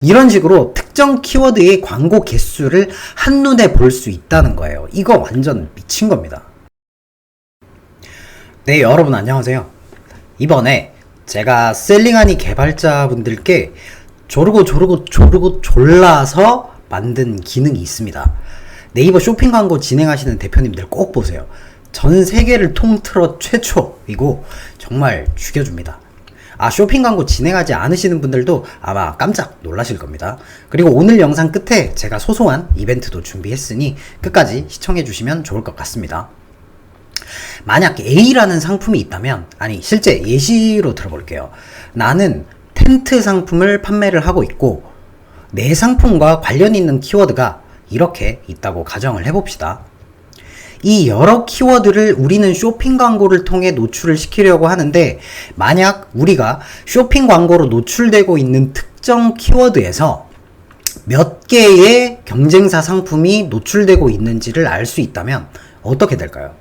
이런 식으로 특정 키워드의 광고 개수를 한눈에 볼 수 있다는 거예요. 이거 완전 미친 겁니다. 네, 여러분 안녕하세요. 이번에 제가 셀링하니 개발자분들께 조르고 졸라서 만든 기능이 있습니다. 네이버 쇼핑 광고 진행하시는 대표님들 꼭 보세요. 전 세계를 통틀어 최초이고 정말 죽여줍니다. 쇼핑 광고 진행하지 않으시는 분들도 아마 깜짝 놀라실 겁니다. 그리고 오늘 영상 끝에 제가 소소한 이벤트도 준비했으니 끝까지 시청해 주시면 좋을 것 같습니다. 만약 A라는 상품이 있다면, 실제 예시로 들어볼게요. 나는 텐트 상품을 판매를 하고 있고 내 상품과 관련 있는 키워드가 이렇게 있다고 가정을 해봅시다. 이 여러 키워드를 우리는 쇼핑 광고를 통해 노출을 시키려고 하는데, 만약 우리가 쇼핑 광고로 노출되고 있는 특정 키워드에서 몇 개의 경쟁사 상품이 노출되고 있는지를 알 수 있다면 어떻게 될까요?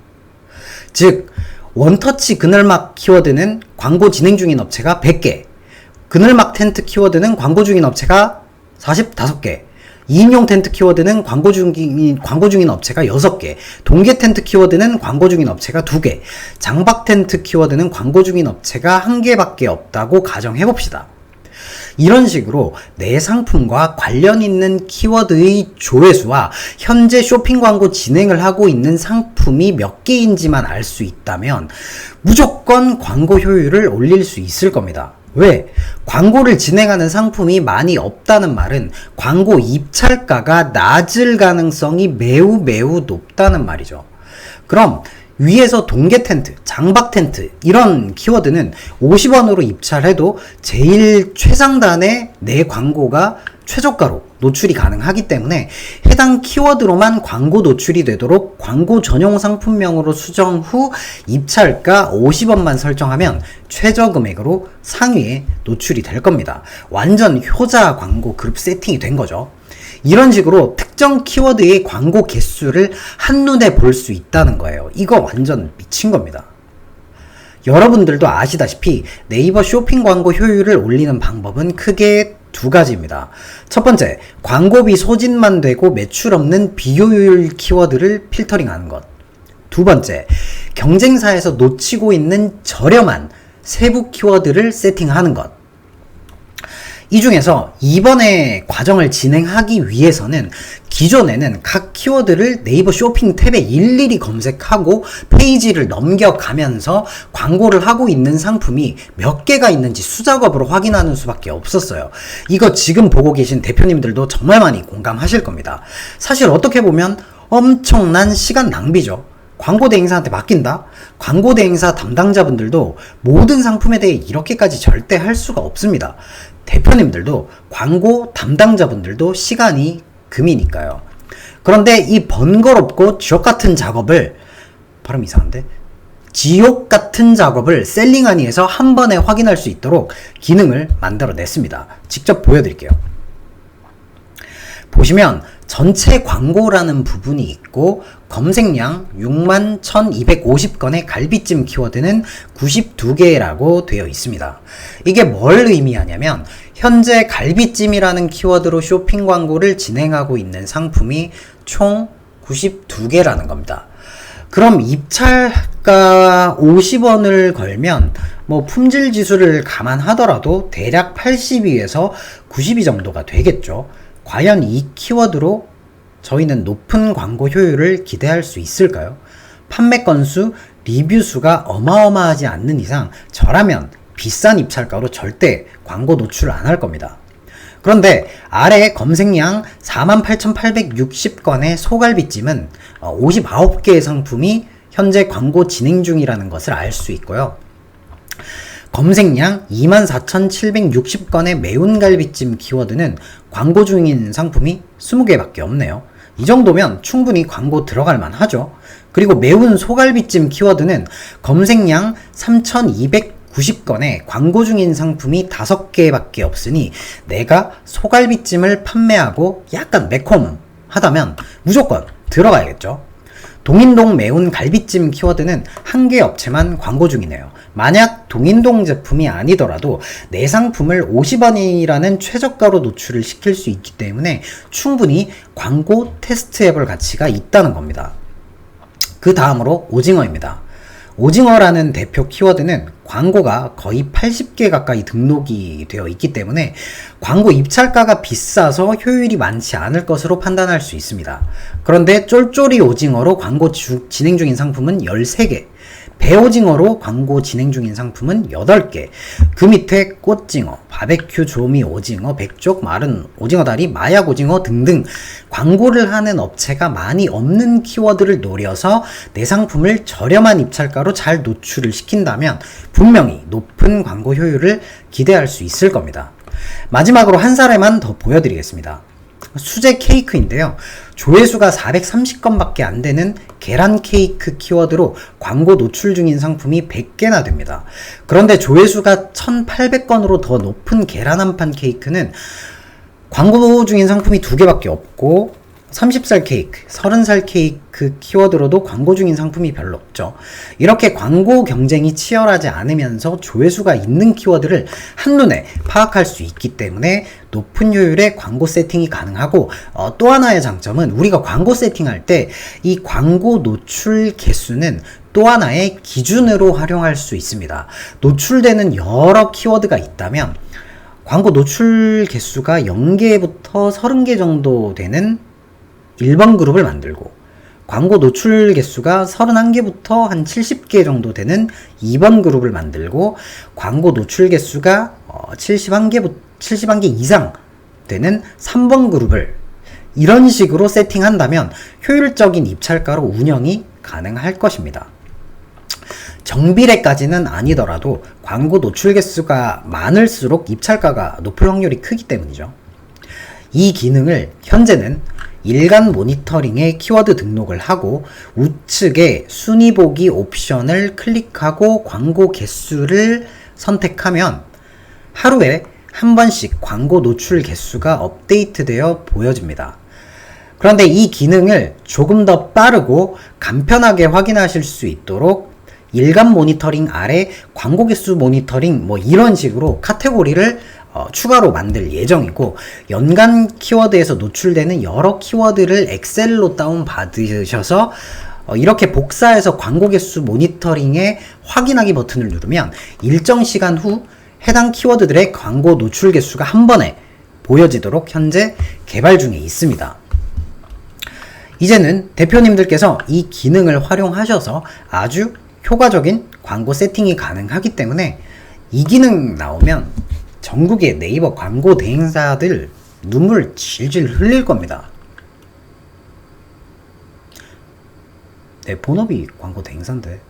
즉, 원터치 그늘막 키워드는 광고 진행 중인 업체가 100개, 그늘막 텐트 키워드는 광고 중인 업체가 45개, 2인용 텐트 키워드는 광고 중인 업체가 6개, 동계 텐트 키워드는 광고 중인 업체가 2개, 장박 텐트 키워드는 광고 중인 업체가 1개밖에 없다고 가정해봅시다. 이런 식으로 내 상품과 관련 있는 키워드의 조회수와 현재 쇼핑 광고 진행을 하고 있는 상품이 몇 개인지만 알 수 있다면 무조건 광고 효율을 올릴 수 있을 겁니다. 왜? 광고를 진행하는 상품이 많이 없다는 말은 광고 입찰가가 낮을 가능성이 매우 높다는 말이죠. 그럼 위에서 동계 텐트, 장박 텐트 이런 키워드는 50원으로 입찰해도 제일 최상단에 내 광고가 최저가로 노출이 가능하기 때문에 해당 키워드로만 광고 노출이 되도록 광고 전용 상품명으로 수정 후 입찰가 50원만 설정하면 최저 금액으로 상위에 노출이 될 겁니다. 완전 효자 광고 그룹 세팅이 된 거죠. 이런 식으로 특정 키워드의 광고 개수를 한눈에 볼 수 있다는 거예요. 이거 완전 미친 겁니다. 여러분들도 아시다시피 네이버 쇼핑 광고 효율을 올리는 방법은 크게 두 가지입니다. 첫 번째, 광고비 소진만 되고 매출 없는 비효율 키워드를 필터링하는 것. 두 번째, 경쟁사에서 놓치고 있는 저렴한 세부 키워드를 세팅하는 것. 이 중에서 이번에 과정을 진행하기 위해서는 기존에는 각 키워드를 네이버 쇼핑 탭에 일일이 검색하고 페이지를 넘겨가면서 광고를 하고 있는 상품이 몇 개가 있는지 수작업으로 확인하는 수밖에 없었어요. 이거 지금 보고 계신 대표님들도 정말 많이 공감하실 겁니다. 사실 어떻게 보면 엄청난 시간 낭비죠. 광고 대행사한테 맡긴다? 광고 대행사 담당자분들도 모든 상품에 대해 이렇게까지 절대 할 수가 없습니다. 대표님들도 광고 담당자분들도 시간이 금이니까요. 그런데 이 번거롭고 지옥 같은 작업을 셀링하니에서 한 번에 확인할 수 있도록 기능을 만들어냈습니다. 직접 보여드릴게요. 보시면 전체 광고라는 부분이 있고 검색량 61,250건의 갈비찜 키워드는 92개라고 되어 있습니다. 이게 뭘 의미하냐면 현재 갈비찜이라는 키워드로 쇼핑 광고를 진행하고 있는 상품이 총 92개라는 겁니다. 그럼 입찰가 50원을 걸면 품질 지수를 감안하더라도 대략 82에서 92 정도가 되겠죠. 과연 이 키워드로 저희는 높은 광고 효율을 기대할 수 있을까요? 판매 건수, 리뷰 수가 어마어마하지 않는 이상 저라면 비싼 입찰가로 절대 광고 노출을 안 할 겁니다. 그런데 아래 검색량 48,860건의 소갈비찜은 59개의 상품이 현재 광고 진행 중이라는 것을 알 수 있고요. 검색량 24,760건의 매운 갈비찜 키워드는 광고 중인 상품이 20개밖에 없네요. 이 정도면 충분히 광고 들어갈 만하죠. 그리고 매운 소갈비찜 키워드는 검색량 3,290건에 광고 중인 상품이 5개밖에 없으니 내가 소갈비찜을 판매하고 약간 매콤하다면 무조건 들어가야겠죠. 동인동 매운 갈비찜 키워드는 한 개 업체만 광고 중이네요. 만약 동인동 제품이 아니더라도 내 상품을 50원이라는 최저가로 노출을 시킬 수 있기 때문에 충분히 광고 테스트 해볼 가치가 있다는 겁니다. 그 다음으로 오징어입니다. 오징어라는 대표 키워드는 광고가 거의 80개 가까이 등록이 되어 있기 때문에 광고 입찰가가 비싸서 효율이 많지 않을 것으로 판단할 수 있습니다. 그런데 쫄쫄이 오징어로 광고 진행 중인 상품은 13개, 배오징어로 광고 진행 중인 상품은 8개, 그 밑에 꽃징어, 바베큐 조미 오징어, 백족, 마른 오징어 다리, 마약 오징어 등등 광고를 하는 업체가 많이 없는 키워드를 노려서 내 상품을 저렴한 입찰가로 잘 노출을 시킨다면 분명히 높은 광고 효율을 기대할 수 있을 겁니다. 마지막으로 한 사례만 더 보여드리겠습니다. 수제 케이크인데요. 조회수가 430건밖에 안 되는 계란 케이크 키워드로 광고 노출 중인 상품이 100개나 됩니다. 그런데 조회수가 1800건으로 더 높은 계란 한 판 케이크는 광고 중인 상품이 2개밖에 없고 30살 케이크, 30살 케이크 키워드로도 광고 중인 상품이 별로 없죠. 이렇게 광고 경쟁이 치열하지 않으면서 조회수가 있는 키워드를 한눈에 파악할 수 있기 때문에 높은 효율의 광고 세팅이 가능하고 또 하나의 장점은 우리가 광고 세팅할 때 이 광고 노출 개수는 또 하나의 기준으로 활용할 수 있습니다. 노출되는 여러 키워드가 있다면 광고 노출 개수가 0개부터 30개 정도 되는 1번 그룹을 만들고 광고 노출 개수가 31개부터 한 70개 정도 되는 2번 그룹을 만들고 광고 노출 개수가 71개 이상 되는 3번 그룹을 이런 식으로 세팅한다면 효율적인 입찰가로 운영이 가능할 것입니다. 정비례까지는 아니더라도 광고 노출 개수가 많을수록 입찰가가 높을 확률이 크기 때문이죠. 이 기능을 현재는 일간 모니터링에 키워드 등록을 하고 우측에 순위 보기 옵션을 클릭하고 광고 개수를 선택하면 하루에 한 번씩 광고 노출 개수가 업데이트되어 보여집니다. 그런데 이 기능을 조금 더 빠르고 간편하게 확인하실 수 있도록 일간 모니터링 아래 광고 개수 모니터링 이런 식으로 카테고리를 추가로 만들 예정이고 연간 키워드에서 노출되는 여러 키워드를 엑셀로 다운 받으셔서 이렇게 복사해서 광고 개수 모니터링의 확인하기 버튼을 누르면 일정 시간 후 해당 키워드들의 광고 노출 개수가 한 번에 보여지도록 현재 개발 중에 있습니다. 이제는 대표님들께서 이 기능을 활용하셔서 아주 효과적인 광고 세팅이 가능하기 때문에 이 기능 나오면 전국의 네이버 광고 대행사들 눈물 질질 흘릴 겁니다. 네, 본업이 광고 대행사인데.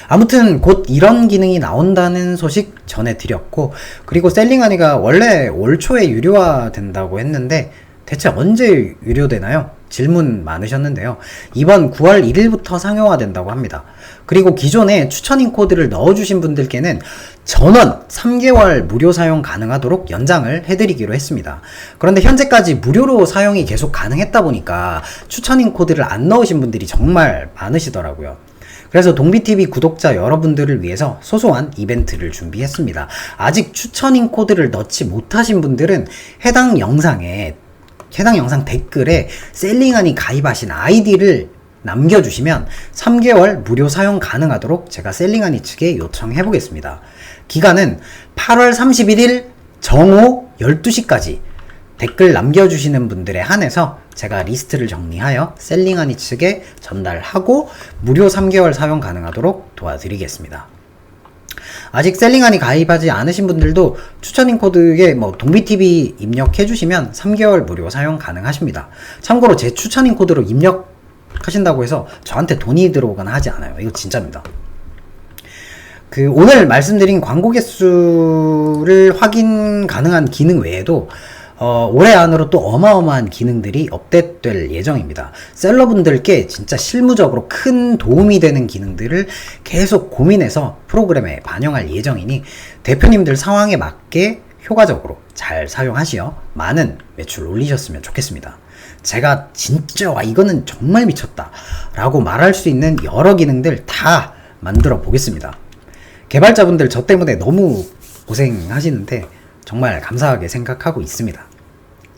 아무튼 곧 이런 기능이 나온다는 소식 전해드렸고, 그리고 셀링하니가 원래 올 초에 유료화 된다고 했는데 대체 언제 유료되나요? 질문 많으셨는데요. 이번 9월 1일부터 상용화된다고 합니다. 그리고 기존에 추천인 코드를 넣어주신 분들께는 전원 3개월 무료 사용 가능하도록 연장을 해드리기로 했습니다. 그런데 현재까지 무료로 사용이 계속 가능했다 보니까 추천인 코드를 안 넣으신 분들이 정말 많으시더라고요. 그래서 동비TV 구독자 여러분들을 위해서 소소한 이벤트를 준비했습니다. 아직 추천인 코드를 넣지 못하신 분들은 해당 영상 댓글에 셀링하니 가입하신 아이디를 남겨주시면 3개월 무료 사용 가능하도록 제가 셀링하니 측에 요청해 보겠습니다. 기간은 8월 31일 정오 12시까지 댓글 남겨주시는 분들에 한해서 제가 리스트를 정리하여 셀링하니 측에 전달하고 무료 3개월 사용 가능하도록 도와드리겠습니다. 아직 셀링하니 가입하지 않으신 분들도 추천인 코드에 동비TV 입력해주시면 3개월 무료 사용 가능하십니다. 참고로 제 추천인 코드로 입력하신다고 해서 저한테 돈이 들어오거나 하지 않아요. 이거 진짜입니다. 오늘 말씀드린 광고 개수를 확인 가능한 기능 외에도 올해 안으로 또 어마어마한 기능들이 업데이트될 예정입니다. 셀러분들께 진짜 실무적으로 큰 도움이 되는 기능들을 계속 고민해서 프로그램에 반영할 예정이니 대표님들 상황에 맞게 효과적으로 잘 사용하시어 많은 매출 올리셨으면 좋겠습니다. 제가 진짜 와 이거는 정말 미쳤다 라고 말할 수 있는 여러 기능들 다 만들어 보겠습니다. 개발자분들 저 때문에 너무 고생하시는데 정말 감사하게 생각하고 있습니다.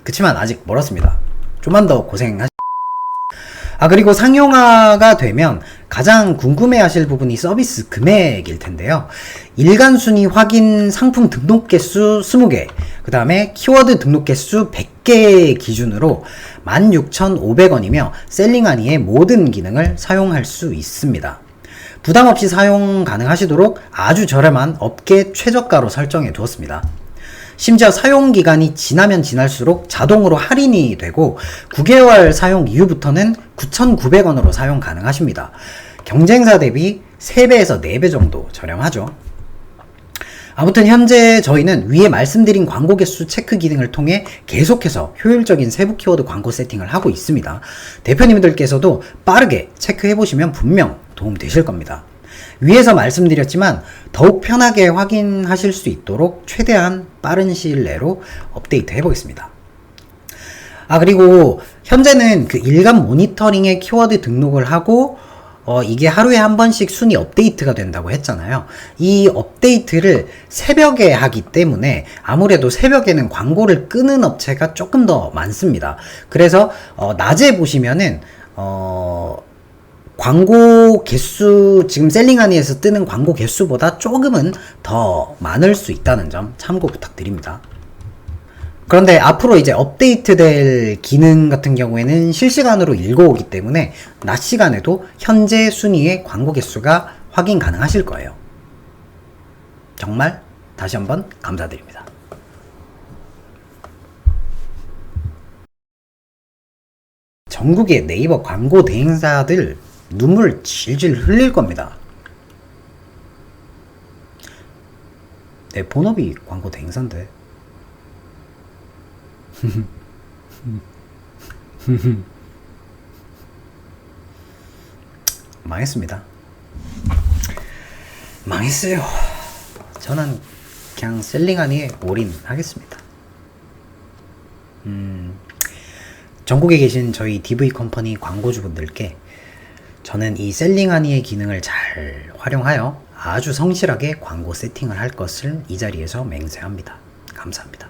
그치만 아직 멀었습니다. 좀만 더 고생하시. 그리고 상용화가 되면 가장 궁금해 하실 부분이 서비스 금액일 텐데요. 일간 순위 확인 상품 등록 개수 20개, 그 다음에 키워드 등록 개수 100개 기준으로 16,500원이며 셀링하니의 모든 기능을 사용할 수 있습니다. 부담 없이 사용 가능하시도록 아주 저렴한 업계 최저가로 설정해 두었습니다. 심지어 사용 기간이 지나면 지날수록 자동으로 할인이 되고 9개월 사용 이후부터는 9,900원으로 사용 가능하십니다. 경쟁사 대비 3배에서 4배 정도 저렴하죠. 아무튼 현재 저희는 위에 말씀드린 광고 개수 체크 기능을 통해 계속해서 효율적인 세부 키워드 광고 세팅을 하고 있습니다. 대표님들께서도 빠르게 체크해보시면 분명 도움 되실 겁니다. 위에서 말씀드렸지만 더욱 편하게 확인하실 수 있도록 최대한 빠른 시일 내로 업데이트 해보겠습니다. 그리고 현재는 그 일간 모니터링에 키워드 등록을 하고 이게 하루에 한 번씩 순위 업데이트가 된다고 했잖아요. 이 업데이트를 새벽에 하기 때문에 아무래도 새벽에는 광고를 끄는 업체가 조금 더 많습니다. 그래서 낮에 보시면은 광고 개수, 지금 셀링하니에서 뜨는 광고 개수보다 조금은 더 많을 수 있다는 점 참고 부탁드립니다. 그런데 앞으로 이제 업데이트 될 기능 같은 경우에는 실시간으로 읽어오기 때문에 낮 시간에도 현재 순위의 광고 개수가 확인 가능하실 거예요. 정말 다시 한번 감사드립니다. 전국의 네이버 광고 대행사들 눈물 질질 흘릴 겁니다. 내 본업이 광고 대행사인데. 망했습니다. 망했어요. 저는 그냥 셀링하니에 올인하겠습니다. 전국에 계신 저희 DV 컴퍼니 광고주분들께 저는 이 셀링하니의 기능을 잘 활용하여 아주 성실하게 광고 세팅을 할 것을 이 자리에서 맹세합니다. 감사합니다.